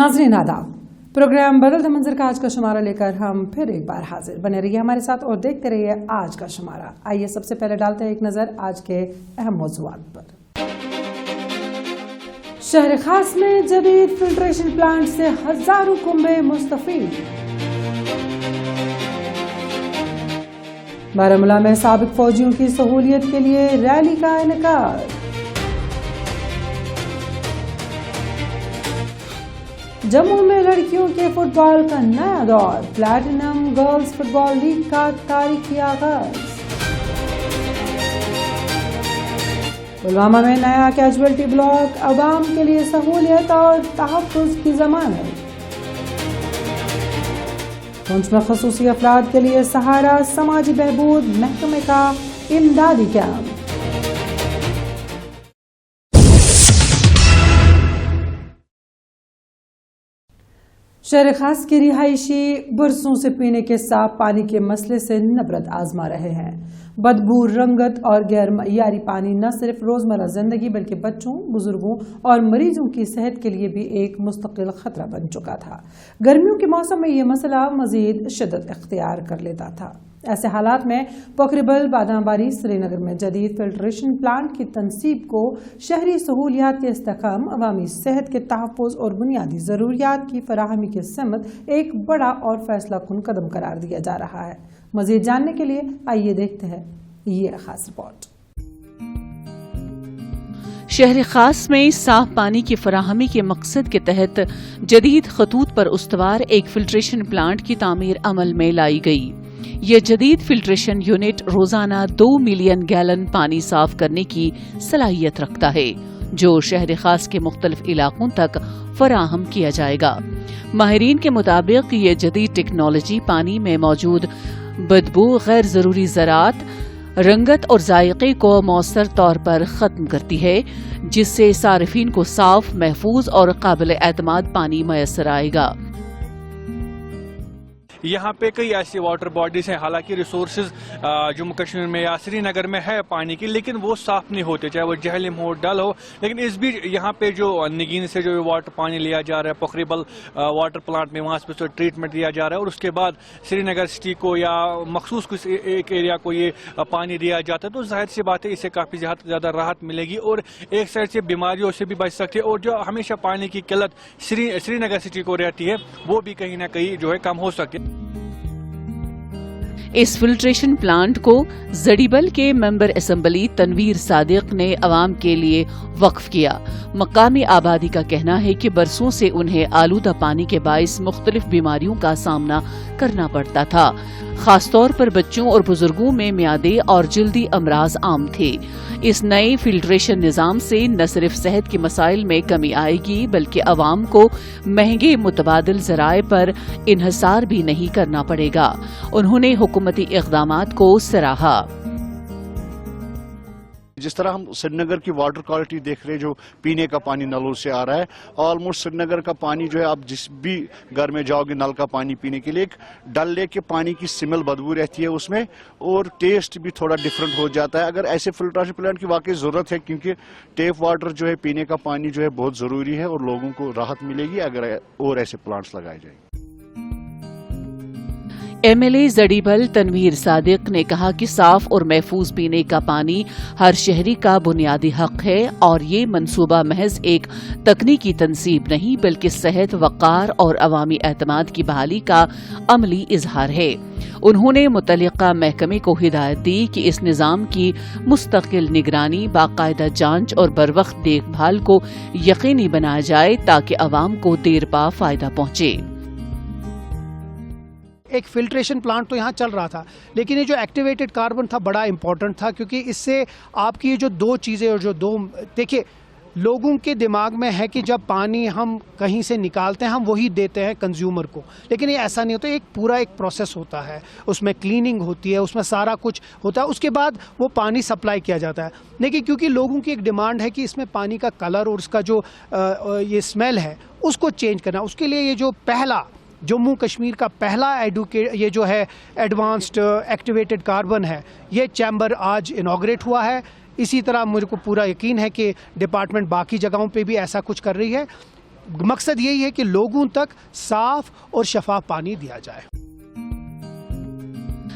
नाज़रीन आदाब, प्रोग्राम बदलते मंजर का आज का शुमारा लेकर हम फिर एक बार हाजिर। बने रहिए हमारे साथ और देखते रहिए आज का शुमारा। आइए सबसे पहले डालते हैं एक नजर आज के अहम मौज़ूआत पर। शहर खास में जदीद फिल्ट्रेशन प्लांट से हजारों कुंबे मुस्तफीद। बारामूला में साबिक फौजियों की सहूलियत के लिए रैली का इनेकाद। जम्मू में लड़कियों के फुटबॉल का नया दौर, प्लैटिनम गर्ल्स फुटबॉल लीग का तारीखी आगाज। पुलवामा में नया कैजुअल्टी ब्लॉक, अवाम के लिए सहूलियत और तहफ़्फ़ुज़ की ज़मानत। पुंछ में ख़ुसूसी अफराद के लिए सहारा समाजी बहबूद महकमे का इमदादी कैंप। शहर खास के रिहायशी बरसों से पीने के साफ पानी के मसले से नबरत आजमा रहे हैं। बदबू, रंगत और गैर मयारी पानी न सिर्फ रोजमर्रा जिंदगी बल्कि बच्चों, बुजुर्गों और मरीजों की सेहत के लिए भी एक मुस्तकिल खतरा बन चुका था। गर्मियों के मौसम में यह मसला मजीद शिद्दत इख्तियार कर लेता था। ऐसे हालात में पोखरीबल, बादामबारी, श्रीनगर में जदीद फिल्ट्रेशन प्लांट की तनसीब को शहरी सहूलियात के इस्तेकाम, अवामी सेहत के तहफ़्फ़ुज़ और बुनियादी ज़रूरियात की फराहमी के समत एक बड़ा और फैसला कुन कदम करार दिया जा रहा है। मज़ीद जानने के लिए आइए देखते हैं ये खास रिपोर्ट। शहर खास में साफ पानी की फराहमी के मकसद के तहत जदीद खतूत पर उस्तवार एक फिल्ट्रेशन प्लांट की तामीर अमल में लाई गई। यह जदीद फिल्ट्रेशन यूनिट रोजाना 2 मिलियन गैलन पानी साफ करने की सलाहियत रखता है, जो शहर खास के मुख्तलिफ इलाकों तक फराहम किया जाएगा। माहिरीन के मुताबिक ये जदीद टेक्नोलॉजी पानी में मौजूद बदबू, गैर जरूरी ज़रात, रंगत और जायके को मौसर तौर पर खत्म करती है, जिससे सारिफीन को साफ, महफूज और काबिल एतमाद पानी मैसर आएगा। यहाँ पे कई ऐसी वाटर बॉडीज हैं, हालांकि रिसोर्सेज जम्मू कश्मीर में या श्रीनगर में है पानी की, लेकिन वो साफ नहीं होते, चाहे वो जहलम हो, डल हो। लेकिन इस बीच यहाँ पे जो निगीन से जो वाटर पानी लिया जा रहा है पोखरीबल वाटर प्लांट में, वहाँ से तो ट्रीटमेंट दिया जा रहा है और उसके बाद श्रीनगर सिटी को या मखसूस कुछ एक एरिया को ये पानी दिया जाता है, तो जाहिर सी बात है इससे काफ़ी ज़्यादा राहत मिलेगी और एक साइड से बीमारियों से भी बच सकती है। और जो हमेशा पानी की किल्लत श्रीनगर सिटी को रहती है, वो भी कहीं ना कहीं जो है कम हो सकती है। इस फिल्ट्रेशन प्लांट को जड़ीबल के मेंबर असेंबली तनवीर सादिक ने अवाम के लिए वक्फ किया। मकामी आबादी का कहना है कि बरसों से उन्हें आलूदा पानी के बाइस मुख्तलिफ बीमारियों का सामना करना पड़ता था। खासतौर पर बच्चों और बुजुर्गों में म्यादे और जल्दी अमराज आम थे। इस नए फिल्ट्रेशन निजाम से न सिर्फ सेहत के मसाइल में कमी आएगी, बल्कि अवाम को महंगे मुतबादिल ज़राए पर इन्हसार भी नहीं करना पड़ेगा। उन्होंने हुकूमती इक़दामात को सराहा। जिस तरह हम श्रीनगर की वाटर क्वालिटी देख रहे हैं, जो पीने का पानी नलों से आ रहा है, ऑलमोस्ट श्रीनगर का पानी जो है, आप जिस भी घर में जाओगे नल का पानी पीने के लिए, एक डल लेक के पानी की स्मेल बदबू रहती है उसमें और टेस्ट भी थोड़ा डिफरेंट हो जाता है। अगर ऐसे फिल्ट्रेशन प्लांट की वाकई ज़रूरत है, क्योंकि टेप वाटर जो है, पीने का पानी जो है बहुत ज़रूरी है और लोगों को राहत मिलेगी अगर और ऐसे प्लांट्स लगाए जाए। MLA जड़ीबल तनवीर सादिक ने कहा कि साफ और महफूज पीने का पानी हर शहरी का बुनियादी हक है और ये मंसूबा महज एक तकनीकी तनसीब नहीं, बल्कि सेहत, वक़ार और अवामी एतमाद की बहाली का अमली इजहार है। उन्होंने मुतल्लिका महकमे को हिदायत दी कि इस निज़ाम की मुस्तकिल निगरानी, बाकायदा जांच और बरवक्त देखभाल को यकीनी बनाया जाए ताकि अवाम को देर पा फायदा पहुंचे। एक फिल्ट्रेशन प्लांट तो यहाँ चल रहा था, लेकिन ये जो एक्टिवेटेड कार्बन था बड़ा इंपॉर्टेंट था, क्योंकि इससे आपकी ये जो दो चीज़ें और जो दो, देखिए लोगों के दिमाग में है कि जब पानी हम कहीं से निकालते हैं हम वही देते हैं कंज्यूमर को, लेकिन ये ऐसा नहीं होता। एक पूरा एक प्रोसेस होता है, उसमें क्लीनिंग होती है, उसमें सारा कुछ होता है, उसके बाद वो पानी सप्लाई किया जाता है। लेकिन क्योंकि लोगों की एक डिमांड है कि इसमें पानी का कलर और उसका जो ये स्मेल है उसको चेंज करना, उसके लिए ये जो पहला जम्मू कश्मीर का पहला ये जो है एडवांस्ड एक्टिवेटेड कार्बन है, ये चैम्बर आज इनॉग्रेट हुआ है। इसी तरह मुझे को पूरा यकीन है कि डिपार्टमेंट बाकी जगहों पे भी ऐसा कुछ कर रही है। मकसद यही है कि लोगों तक साफ और शफाफ पानी दिया जाए।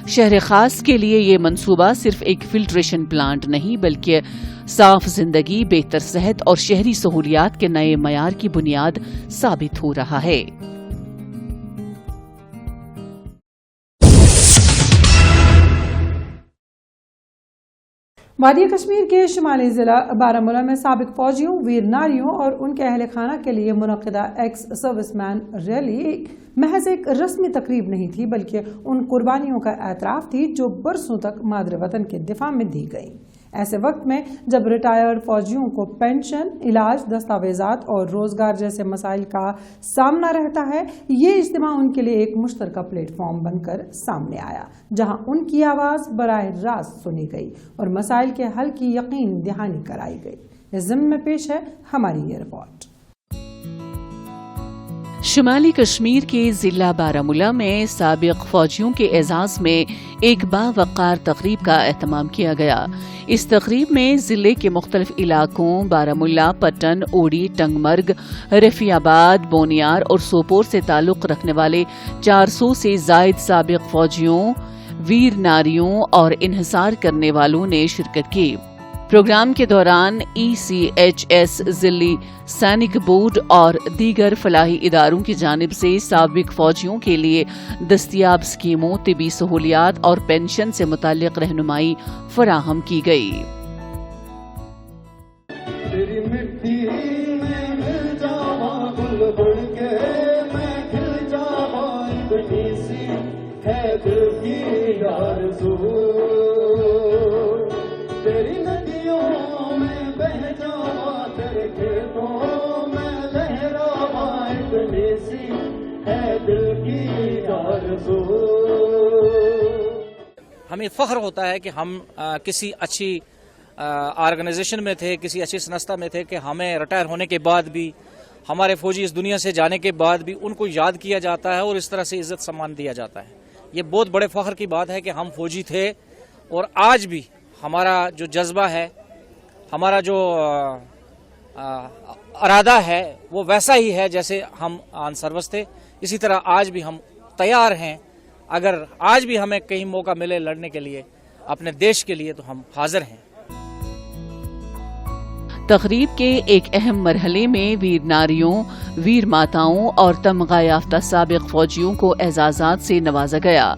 शहर खास के लिए ये मंसूबा सिर्फ एक फिल्ट्रेशन प्लांट नहीं बल्कि साफ जिंदगी, बेहतर सेहत और शहरी सहूलियात के नए मयार की बुनियाद साबित हो रहा है। वादी कश्मीर के शुमाली जिला बारामूला में साबिक फौजियों, वीर नारियों और उनके अहल खाना के लिए मुनक्किदा एक्स सर्विसमैन रैली महज एक रस्मी तकरीब नहीं थी बल्कि उन कुर्बानियों का एतराफ़ थी जो बरसों तक मादर वतन के दिफा में दी गई। ऐसे वक्त में जब रिटायर्ड फौजियों को पेंशन, इलाज, दस्तावेजात और रोजगार जैसे मसाइल का सामना रहता है, ये इज्तिमा उनके लिए एक मुश्तरका प्लेटफॉर्म बनकर सामने आया जहां उनकी आवाज़ बराह रास्त सुनी गई और मसाइल के हल की यकीन दहानी कराई गई। इस ज़िम्मे में पेश है हमारी ये रिपोर्ट। शुमाली कश्मीर के जिला बारामूला में साबिक फौजियों के एजाज में एक बावकार तकरीब का एहतमाम किया गया। इस तकरीब में जिले के मुख्तलिफ इलाकों बारामूला, पट्टन, ओडी, टंगमर्ग, रफियाबाद, बोनियार और सोपोर से ताल्लुक रखने वाले 400 से जायद साबिक फौजियों, वीर नारियों और इन्हिसार करने वालों ने शिरकत की। प्रोग्राम के दौरान ECHS, जिली सैनिक बोर्ड और दीगर फलाही इदारों की जानिब से साबिक फौजियों के लिए दस्तियाब स्कीमों, तिबी सहूलियात और पेंशन से मुताल्लिक रहनुमाई फराहम की गई। हमें फख्र होता है कि हम किसी अच्छी ऑर्गेनाइजेशन में थे, किसी अच्छी संस्था में थे कि हमें रिटायर होने के बाद भी, हमारे फौजी इस दुनिया से जाने के बाद भी उनको याद किया जाता है और इस तरह से इज्जत सम्मान दिया जाता है। ये बहुत बड़े फख्र की बात है कि हम फौजी थे और आज भी हमारा जो जज्बा है, हमारा जो इरादा है वो वैसा ही है जैसे हम आन सर्विस थे। इसी तरह आज भी हम तैयार हैं, अगर आज भी हमें कहीं मौका मिले लड़ने के लिए अपने देश के लिए तो हम हाजिर हैं। तकरीब के एक अहम मरहले में वीर नारियों, वीर माताओं और तमगा याफ्ता साबिक फौजियों को एजाजात से नवाजा गया,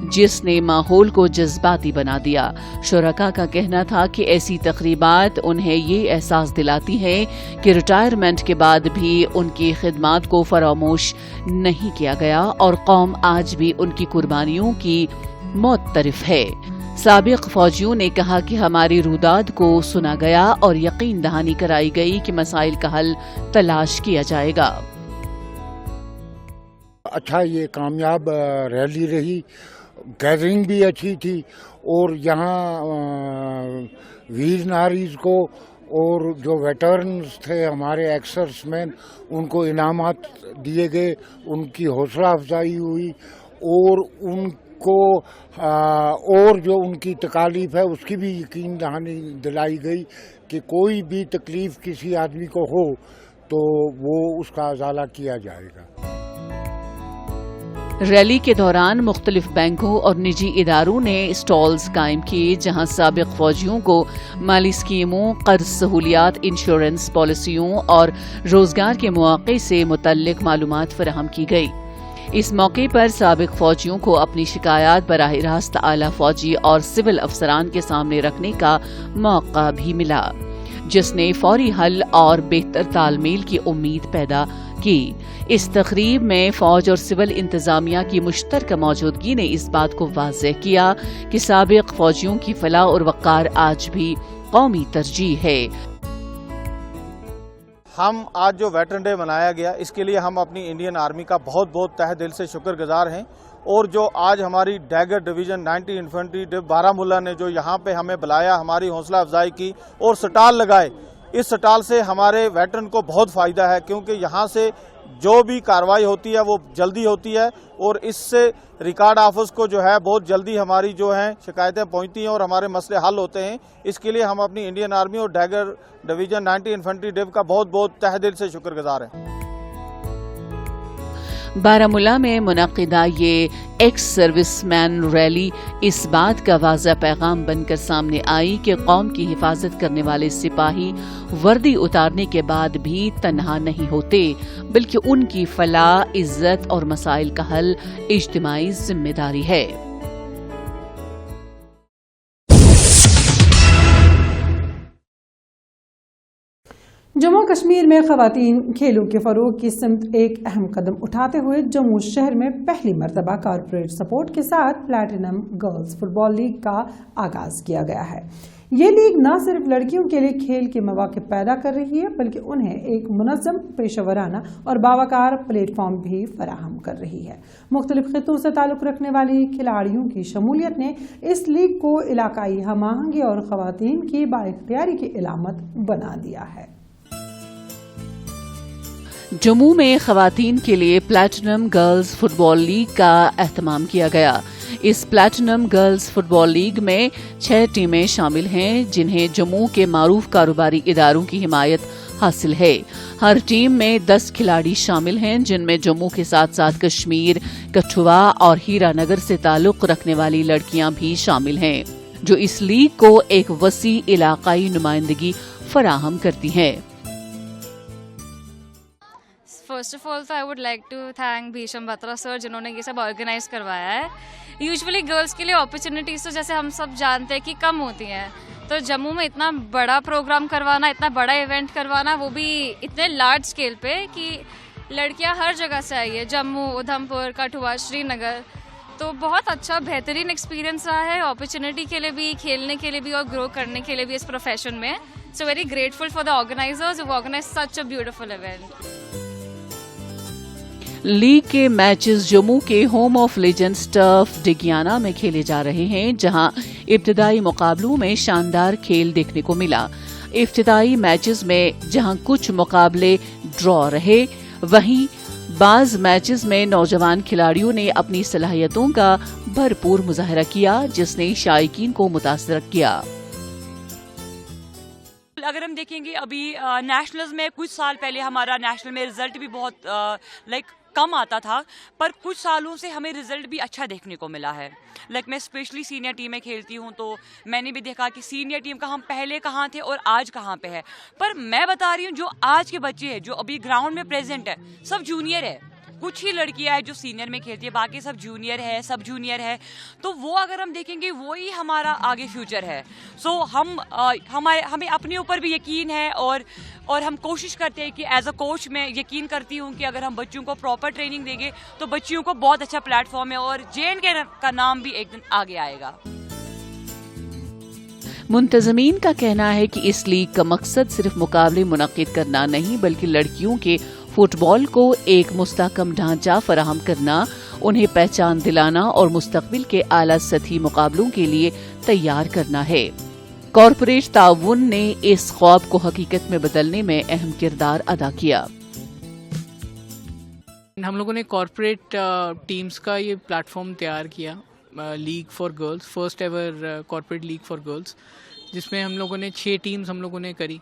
जिसने माहौल को जज्बाती बना दिया। शुरका का कहना था कि ऐसी तकरीबात उन्हें ये एहसास दिलाती हैं कि रिटायरमेंट के बाद भी उनकी खिदमात को फरामोश नहीं किया गया और कौम आज भी उनकी कुर्बानियों की मुअत्तरिफ है। साबिक फौजियों ने कहा कि हमारी रुदाद को सुना गया और यकीन दहानी कराई गई कि मसाइल का हल तलाश किया जाएगा। अच्छा, ये कामयाब रैली रही, गैदरिंग भी अच्छी थी और यहाँ वीर नारीज को और जो वेटरन्स थे हमारे एक्सर्समैन, उनको इनामात दिए गए, उनकी हौसला अफजाई हुई और उनको और जो उनकी तकालीफ है उसकी भी यकीन दहानी दिलाई गई कि कोई भी तकलीफ किसी आदमी को हो तो वो उसका अजाला किया जाएगा। रैली के दौरान मुख्तलिफ बैंकों और निजी इदारों ने स्टॉल्स कायम किए जहां साबिक फौजियों को माली स्कीमों, कर्ज सहूलियात, इंश्योरेंस पॉलिसियों और रोजगार के मौके से मुतल्लिक मालूमात फराहम की गई। इस मौके पर साबिक फौजियों को अपनी शिकायत बराह रास्त आला फौजी और सिविल अफसरान के सामने रखने का मौका भी मिला, जिसने फौरी हल और बेहतर तालमेल की उम्मीद पैदा की। इस तकरीब में फौज और सिविल इंतजामिया की मुश्तरका मौजूदगी ने इस बात को वाज़ेह किया कि साबिक फौजियों की फलाह और वक़ार आज भी कौमी तरजीह है। हम आज जो वेटरन डे मनाया गया, इसके लिए हम अपनी इंडियन आर्मी का बहुत बहुत तहे दिल से शुक्रगुजार हैं। और जो आज हमारी dagger division 90 infantry div Baramulla ने जो यहाँ पे हमें बुलाया, हमारी हौसला अफजाई की और स्टॉल लगाए, इस स्टॉल से हमारे वेटरन को बहुत फ़ायदा है क्योंकि यहाँ से जो भी कार्रवाई होती है वो जल्दी होती है और इससे रिकॉर्ड ऑफिस को जो है बहुत जल्दी हमारी जो है शिकायतें पहुँचती हैं और हमारे मसले हल होते हैं। इसके लिए हम अपनी इंडियन आर्मी और डैगर डिवीज़न 90 इन्फेंट्री डिव का बहुत बहुत तहे दिल से शुक्रगुजार हैं। बारामूला में मुनक़िदा ये एक्स सर्विसमैन रैली इस बात का वाज़ा पैगाम बनकर सामने आई कि कौम की हिफाजत करने वाले सिपाही वर्दी उतारने के बाद भी तन्हा नहीं होते, बल्कि उनकी फलाह, इज्जत और मसाइल का हल इज्तिमाई जिम्मेदारी है। जम्मू कश्मीर में खवातीन खेलों के फरोग की सिमत एक अहम कदम उठाते हुए जम्मू शहर में पहली मरतबा कॉरपोरेट सपोर्ट के साथ प्लैटिनम गर्ल्स फुटबॉल लीग का आगाज किया गया है। ये लीग न सिर्फ लड़कियों के लिए खेल के मौके पैदा कर रही है, बल्कि उन्हें एक मुनज़्ज़म, पेशेवराना और बावकार प्लेटफॉर्म भी फराहम कर रही है। मुख्तलिफ खित्तों से ताल्लुक़ रखने वाली खिलाड़ियों की शमूलियत ने इस लीग को इलाकाई हम आहंगी और खवातीन की बाइख्तियारी की इलामत बना दिया है। जम्मू में खवातीन के लिए प्लैटिनम गर्ल्स फुटबॉल लीग का एहतमाम किया गया। इस प्लैटिनम गर्ल्स फुटबॉल लीग में 6 टीमें शामिल हैं, जिन्हें जम्मू के मारूफ कारोबारी इदारों की हिमायत हासिल है। हर टीम में 10 खिलाड़ी शामिल हैं, जिनमें जम्मू के साथ साथ कश्मीर, कठुआ और हीरानगर से ताल्लुक रखने वाली लड़कियां भी शामिल हैं, जो इस लीग को एक वसी इलाकाई नुमाइंदगी फराहम करती हैं। फर्स्ट ऑफ ऑल तो I would like to thank Bhisham Batra sir, जिन्होंने ये सब ऑर्गेनाइज करवाया है। यूजुअली गर्ल्स के लिए अपॉर्चुनिटीज़ तो जैसे हम सब जानते हैं कि कम होती हैं, तो जम्मू में इतना बड़ा प्रोग्राम करवाना, इतना बड़ा इवेंट करवाना, वो भी इतने लार्ज स्केल पे कि लड़कियां हर जगह से आई है, जम्मू, उधमपुर, कठुआ, श्रीनगर, तो बहुत अच्छा बेहतरीन एक्सपीरियंस रहा है, अपॉर्चुनिटी के लिए भी, खेलने के लिए भी और ग्रो करने के लिए भी इस प्रोफेशन में। So very grateful for the organisers who organise such a beautiful event. League के मैचेस जम्मू के home of legends turf Digiana में खेले जा रहे हैं, जहां इब्तिदाई मुकाबलों में शानदार खेल देखने को मिला। इब्तिदाई मैचेस में जहां कुछ मुकाबले ड्रॉ रहे, वहीं बाज मैचेस में नौजवान खिलाड़ियों ने अपनी सलाहियतों का भरपूर मुजाहरा किया, जिसने शायकीन को मुतासर किया। अगर हम देखेंगे अभी नेशनल्स में कुछ साल पहले हमारा नेशनल में रिजल्ट भी बहुत कम आता था, पर कुछ सालों से हमें रिजल्ट भी अच्छा देखने को मिला है। मैं स्पेशली सीनियर टीम में खेलती हूँ, तो मैंने भी देखा कि सीनियर टीम का हम पहले कहाँ थे और आज कहाँ पे है। पर मैं बता रही हूँ, जो आज के बच्चे हैं जो अभी ग्राउंड में प्रेजेंट है, सब जूनियर है। कुछ ही लड़कियां हैं जो सीनियर में खेलती है, बाकी सब जूनियर है, सब जूनियर है। तो वो अगर हम देखेंगे, वो ही हमारा आगे फ्यूचर है। सो हमें अपने ऊपर भी यकीन है और हम कोशिश करते हैं कि एज अ कोच मैं यकीन करती हूँ कि अगर हम बच्चों को प्रॉपर ट्रेनिंग देंगे तो बच्चियों को बहुत अच्छा प्लेटफॉर्म है और JNK का नाम भी एक दिन आगे आएगा। मुंतजमीन का कहना है कि इस लीग का मकसद सिर्फ मुकाबले मुनक्किद करना नहीं, बल्कि लड़कियों के फुटबॉल को एक मुस्तहकम ढांचा फराहम करना, उन्हें पहचान दिलाना और मुस्तकबिल के आला सतही मुकाबलों के लिए तैयार करना है। कॉरपोरेट ताउन ने इस ख्वाब को हकीकत में बदलने में अहम किरदार अदा किया। हम लोगों ने कॉरपोरेट टीम्स का ये प्लेटफॉर्म तैयार किया, league for girls, first ever corporate league for girls, जिसमें हम लोगों ने 6 टीम्स हम लोगों ने करी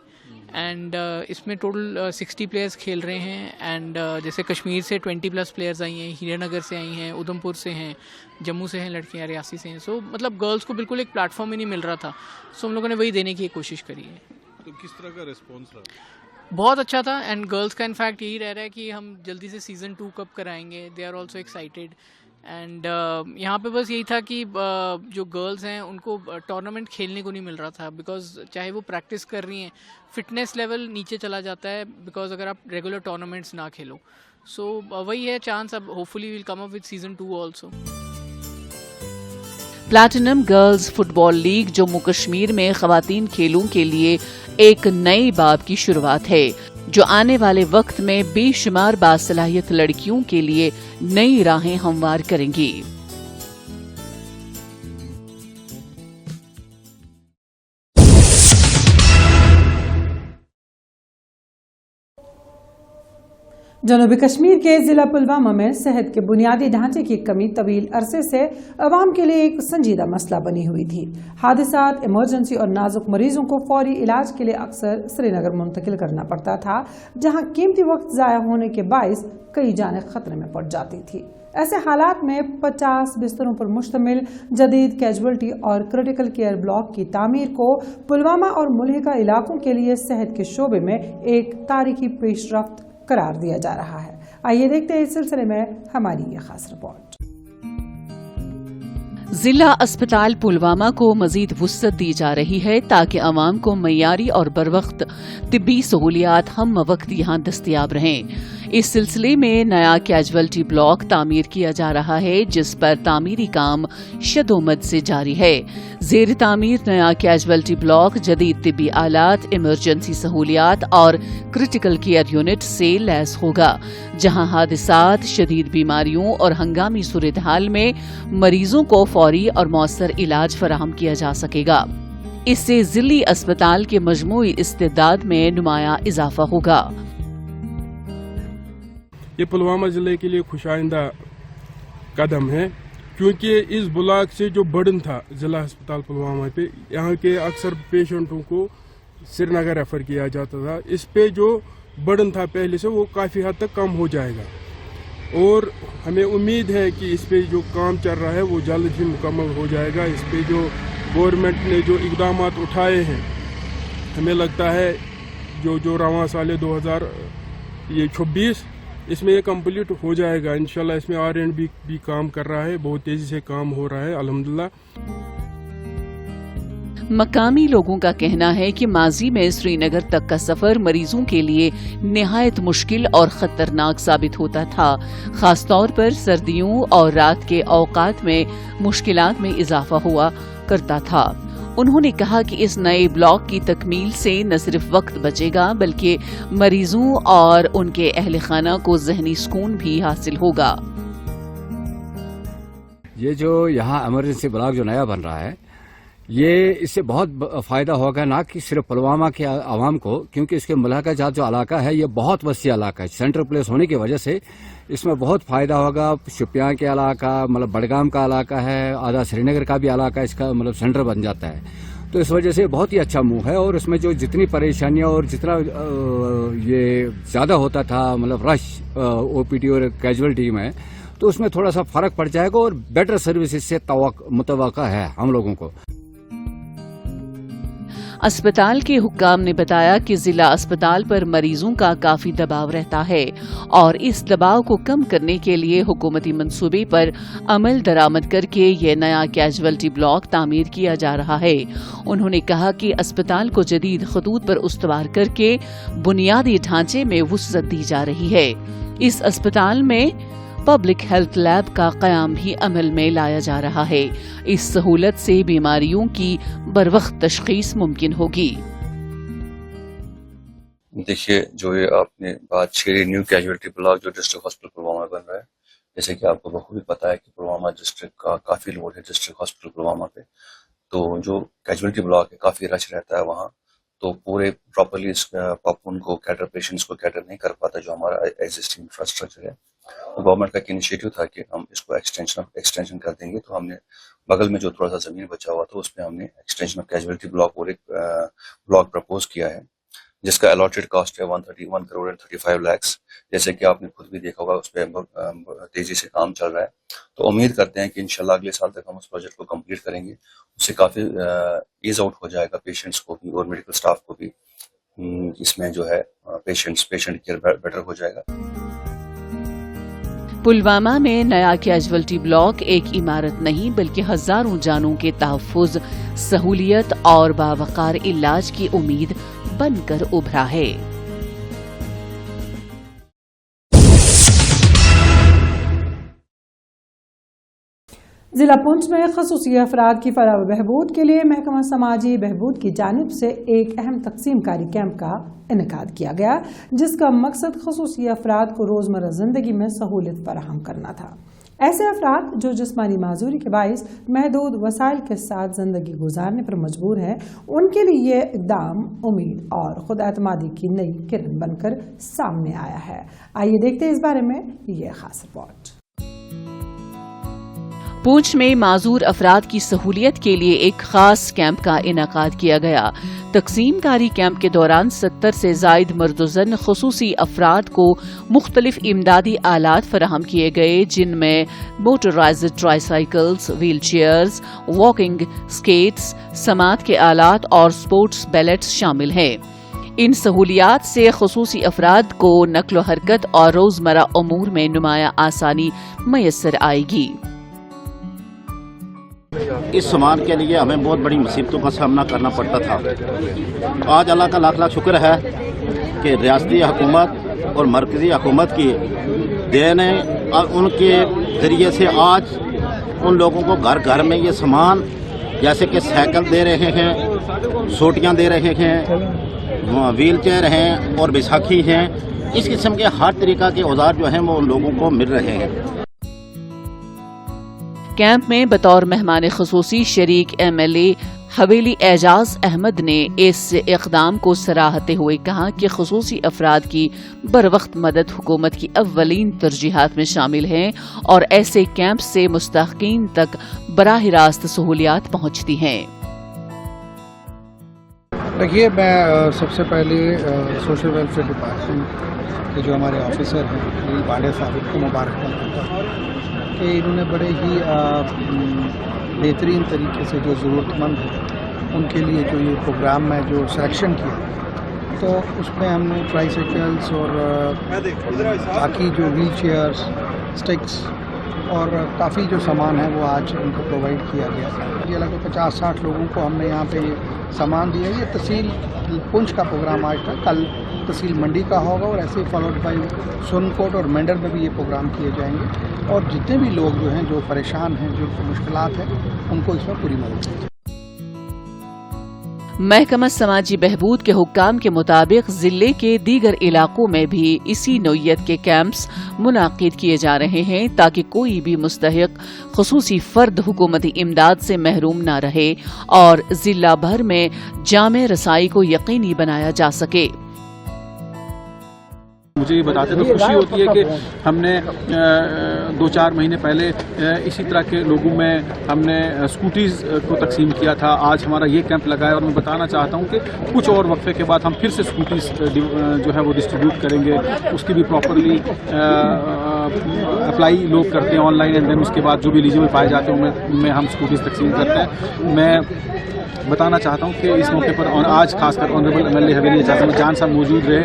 एंड इसमें टोटल 60 प्लेयर्स खेल रहे हैं। एंड जैसे कश्मीर से 20+ प्लेयर्स आई हैं, हीरानगर से आई हैं, उधमपुर से हैं, जम्मू से हैं लड़कियां, रियासी से हैं। सो मतलब गर्ल्स को बिल्कुल एक प्लेटफॉर्म ही नहीं मिल रहा था, सो हम लोगों ने वही देने की कोशिश करी है। तो किस तरह का रिस्पॉन्स रहा? बहुत अच्छा था। एंड गर्ल्स का इनफैक्ट यही रह रहा है कि हम जल्दी से सीज़न 2 कब कराएंगे, they are also excited. And यहाँ पे बस यही था कि जो गर्ल्स हैं उनको टूर्नामेंट खेलने को नहीं मिल रहा था, बिकॉज चाहे वो प्रैक्टिस कर रही हैं, फिटनेस लेवल नीचे चला जाता है बिकॉज अगर आप रेगुलर टूर्नामेंट्स ना खेलो। सो वही है चांस, अब hopefully will come up with season 2 also. Platinum girls football league Jammu Kashmir में खवातीन खेलों के लिए एक नए बाब की शुरुआत है, जो आने वाले वक्त में बेशुमार बासलाहियत लड़कियों के लिए नई राहें हमवार करेंगी। जनूबी कश्मीर के जिला पुलवामा में सेहत के बुनियादी ढांचे की कमी तवील अरसे से अवाम के लिए एक संजीदा मसला बनी हुई थी। हादसात, इमरजेंसी और नाजुक मरीजों को फौरी इलाज के लिए अक्सर श्रीनगर मुंतकिल करना पड़ता था, जहां कीमती वक्त जाया होने के बाइस कई जानें खतरे में पड़ जाती थी। ऐसे हालात में 50 बिस्तरों पर मुश्तमिल जदीद कैजुअल्टी और क्रिटिकल केयर ब्लॉक की तामीर को पुलवामा और मुल्हिका इलाकों के लिए सेहत के शोबे में एक तारीखी पेशरफ्त करार दिया जा रहा है। आइए देखते हैं इस सिलसिले में हमारी ये खास रिपोर्ट। जिला अस्पताल पुलवामा को मजीद वुसअत दी जा रही है ताकि अवाम को मयारी और बरवक्त तिब्बी सहूलियात हम वक्त यहाँ दस्तयाब रहें। इस सिलसिले में नया कैजुअल्टी ब्लॉक तामीर किया जा रहा है, जिस पर तामीरी काम शदोमद से जारी है। जेर तामीर नया कैजुअल्टी ब्लॉक जदीद तिब्बी आलात, इमरजेंसी सहूलियात और क्रिटिकल केयर यूनिट से लैस होगा, जहां हादसात, शदीद बीमारियों और हंगामी सूरत हाल में मरीजों को फौरी और मौसर इलाज फराहम किया जा सकेगा। इससे जिली अस्पताल के मजमूई इस्तेदाद में नुमाया इजाफा होगा। ये पुलवामा ज़िले के लिए खुशाइंदा कदम है, क्योंकि इस ब्लॉक से जो बर्डन था ज़िला अस्पताल पुलवामा पे, यहाँ के अक्सर पेशेंटों को श्रीनगर रेफ़र किया जाता था। इस पे जो बर्डन था पहले से वो काफ़ी हद तक कम हो जाएगा और हमें उम्मीद है कि इस पे जो काम चल रहा है वो जल्द ही मुकम्मल हो जाएगा। इस पे जो गवर्नमेंट ने जो इक़दाम उठाए हैं, हमें लगता है जो रवां साल 2026 इसमें ये कंप्लीट हो जाएगा इंशाल्लाह। इसमें R&D भी काम कर रहा है, बहुत तेजी से काम हो रहा है अल्हम्दुलिल्लाह। मकामी लोगों का कहना है कि माजी में श्रीनगर तक का सफर मरीजों के लिए निहायत मुश्किल और खतरनाक साबित होता था, खासतौर पर सर्दियों और रात के औकात में मुश्किलात में इजाफा हुआ करता था। उन्होंने कहा कि इस नए ब्लॉक की तकमील से न सिर्फ वक्त बचेगा बल्कि मरीजों और उनके अहल खाना को ज़हनी सुकून भी हासिल होगा। ये जो यहाँ इमरजेंसी ब्लॉक जो नया बन रहा है, ये इससे बहुत फ़ायदा होगा, ना कि सिर्फ पुलवामा के आवाम को, क्योंकि इसके मुल्हिका जात जो इलाका है ये बहुत वसी इलाका है। सेंट्रल प्लेस होने की वजह से इसमें बहुत फ़ायदा होगा। शुपियाँ के इलाका, मतलब बडगाम का इलाका है, आधा श्रीनगर का भी इलाका इसका मतलब सेंटर बन जाता है। तो इस वजह से बहुत ही अच्छा मूव है और इसमें जो जितनी परेशानियाँ और जितना ये ज़्यादा होता था मतलब रश OPD और कैजुअल्टी में, तो उसमें थोड़ा सा फ़र्क पड़ जाएगा और बेटर सर्विस इससे मुतवक्का है हम लोगों को। अस्पताल के हुक्काम ने बताया कि जिला अस्पताल पर मरीजों का काफी दबाव रहता है और इस दबाव को कम करने के लिए हुकूमती मंसूबे पर अमल दरामद करके ये नया कैजुअल्टी ब्लॉक तामीर किया जा रहा है। उन्होंने कहा कि अस्पताल को जदीद खतूत पर उस्तवार करके बुनियादी ढांचे में वुसअत दी जा रही है। इस अस्पताल में पब्लिक हेल्थ लैब का क़याम भी अमल में लाया जा रहा है। इस सहूलत से बीमारियों की बरवक्त तशखीस मुमकिन होगी। देखिए, जो ये आपने बात छेड़ी न्यू कैजुअल्टी ब्लॉक जो डिस्ट्रिक्ट हॉस्पिटल पुलवामा में बन रहा है, जैसे कि आपको बखूबी पता है कि पुलवामा डिस्ट्रिक्ट का काफ़ी लोड है डिस्ट्रिक्ट हॉस्पिटल पुलवामा पे, तो जो कैजुअल्टी ब्लॉक है काफ़ी रश रहता है वहाँ, तो पूरे प्रॉपरली उनको कैटर पेशेंट्स को कैटर नहीं कर पाता जो हमारा एग्जिस्टिंग इंफ्रास्ट्रक्चर है। गवर्नमेंट का एक इनिशिएटिव था कि हम इसको एक्सटेंशन कर देंगे, तो हमने बगल में जो थोड़ा सा ज़मीन बचा हुआ था उसमें हमने एक्सटेंशन ऑफ कैजुअल्टी ब्लॉक और एक ब्लॉक प्रपोज किया है, जिसका अलॉटेड कॉस्ट है 131 करोड़ and 35 लाख। जैसे कि आपने खुद भी देखा होगा, उस पर तेज़ी से काम चल रहा है, तो उम्मीद करते हैं कि इंशाल्लाह अगले साल तक हम उस प्रोजेक्ट को कंप्लीट करेंगे। उससे काफ़ी ईज आउट हो जाएगा पेशेंट्स को भी और मेडिकल स्टाफ को भी। इसमें जो है पेशेंट केयर बेटर हो जाएगा। पुलवामा में नया कैजुअल्टी ब्लॉक एक इमारत नहीं बल्कि हजारों जानों के तहफ़्फ़ुज़, सहूलियत और बावकार इलाज की उम्मीद बनकर उभरा है। जिला पुंछ में खसूसी अफराद की फलाह व बहबूद के लिए महकमा समाजी बहबूद की जानिब से एक अहम तकसीमकारी कैंप का इनेकाद किया गया, जिसका मकसद खसूसी अफराद को रोज़मर्रा ज़िंदगी में सहूलियत फराहम करना था। ایسے افراد جو جسمانی معذوری کے باعث محدود وسائل کے ساتھ زندگی گزارنے پر مجبور ہیں، ان کے لیے یہ اقدام امید اور خود اعتمادی کی نئی کرن بن کر سامنے آیا ہے۔ آئیے دیکھتے ہیں اس بارے میں یہ خاص رپورٹ۔ پونچھ میں معذور افراد کی سہولیت کے لیے ایک خاص کیمپ کا انعقاد کیا گیا۔ تقسیم کاری کیمپ کے دوران 70 سے زائد مرد و زن خصوصی افراد کو مختلف امدادی آلات فراہم کیے گئے، جن میں motorised tricycles, wheelchairs, walking skates, سماعت کے آلات اور سپورٹس بیلٹس شامل ہیں۔ ان سہولیات سے خصوصی افراد کو نقل و حرکت اور روزمرہ امور میں نمایاں آسانی میسر آئے گی۔ اس سامان کے لیے ہمیں بہت بڑی مصیبتوں کا سامنا کرنا پڑتا تھا۔ آج اللہ کا لاکھ لاکھ شکر ہے کہ ریاستی حکومت اور مرکزی حکومت کی دین ہے، اور ان کے ذریعے سے آج ان لوگوں کو گھر گھر میں یہ سامان جیسے کہ سائیکل دے رہے ہیں، سوٹیاں دے رہے ہیں، ویل چیئر ہیں اور بیساکھی ہیں، اس قسم کے ہر طریقہ کے اوزار جو ہیں وہ ان لوگوں کو مل رہے ہیں۔ کیمپ میں بطور مہمان خصوصی شریک ایم ایل اے حویلی اعجاز احمد نے اس اقدام کو سراہتے ہوئے کہا کہ خصوصی افراد کی بروقت مدد حکومت کی اولین ترجیحات میں شامل ہیں اور ایسے کیمپ سے مستحقین تک براہ راست سہولیات پہنچتی ہیں۔ دیکھیے، میں سب سے پہلے سوشل ویلفیئر ڈپارٹمنٹ کے جو ہمارے آفیسر ہیں نیل پانڈے صاحب کو مبارکباد کرتا ہوں کہ انہوں نے بڑے ہی بہترین طریقے سے جو ضرورت مند ہیں ان کے لیے جو یہ پروگرام میں جو سلیکشن کیا، تو اس میں ہم نے ٹرائی سائیکلس اور باقی جو ویل چیئرس، اسٹکس اور کافی جو سامان ہے وہ آج ان کو پرووائڈ کیا گیا۔ یہ لگ بھگ 50-60 لوگوں کو ہم نے یہاں پہ سامان دیا۔ یہ تحصیل پونچھ کا پروگرام آج تھا، کل تحصیل منڈی کا ہوگا اور ایسے ہی فالوڈ بائی سونکوٹ اور مینڈر میں بھی یہ پروگرام کیے جائیں گے، اور جتنے بھی لوگ جو ہیں جو پریشان ہیں، جو مشکلات ہیں، ان کو اس میں پوری مدد کی جائے۔ محکمہ سماجی بہبود کے حکام کے مطابق ضلع کے دیگر علاقوں میں بھی اسی نوعیت کے کیمپس منعقد کیے جا رہے ہیں تاکہ کوئی بھی مستحق خصوصی فرد حکومتی امداد سے محروم نہ رہے اور ضلع بھر میں جامع رسائی کو یقینی بنایا جا سکے۔ مجھے یہ بتاتے تو خوشی ہوتی ہے کہ ہم نے 2-4 مہینے پہلے اسی طرح کے لوگوں میں ہم نے اسکوٹیز کو تقسیم کیا تھا۔ آج ہمارا یہ کیمپ لگا ہے اور میں بتانا چاہتا ہوں کہ کچھ اور وقفے کے بعد ہم پھر سے اسکوٹیز جو ہے وہ ڈسٹریبیوٹ کریں گے۔ اس کی بھی پراپرلی اپلائی لوگ کرتے ہیں آن لائن، اینڈ دین اس کے بعد جو بھی ایلیجیبل پائے جاتے ہیں ان میں ہم اسکوٹیز تقسیم کرتے ہیں۔ میں بتانا چاہتا ہوں کہ اس موقع پر آج خاص کر آنریبل ایم ایل اے حویلی اعجاز احمد جان صاحب موجود رہے۔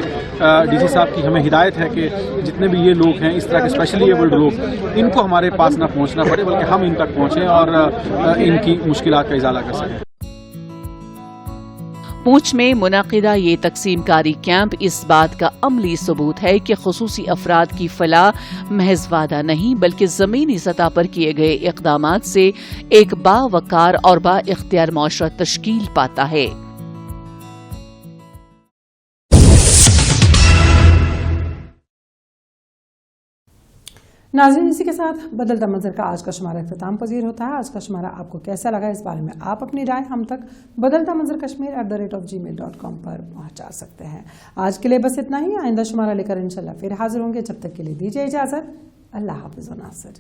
ڈی سی صاحب کی ہمیں ہدایت ہے کہ جتنے بھی یہ لوگ ہیں اس طرح کے اسپیشلی ایبلڈ لوگ، ان کو ہمارے پاس نہ پہنچنا پڑے بلکہ ہم ان تک پہنچیں اور ان کی مشکلات کا ازالہ کر سکیں۔ پونچھ میں منعقدہ یہ تقسیم کاری کیمپ اس بات کا عملی ثبوت ہے کہ خصوصی افراد کی فلاح محض وعدہ نہیں بلکہ زمینی سطح پر کیے گئے اقدامات سے ایک باوقار اور با اختیار معاشرہ تشکیل پاتا ہے۔ ناظرین، اسی کے ساتھ بدلتا منظر کا آج کا شمارہ اختتام پذیر ہوتا ہے۔ آج کا شمارہ آپ کو کیسا لگا، اس بارے میں آپ اپنی رائے ہم تک بدلتا منظر kashmir@gmail.com پر پہنچا سکتے ہیں۔ آج کے لیے بس اتنا ہی۔ آئندہ شمارہ لے کر انشاءاللہ پھر حاضر ہوں گے۔ جب تک کے لیے دیجیے اجازت۔ اللہ حافظ و ناصر۔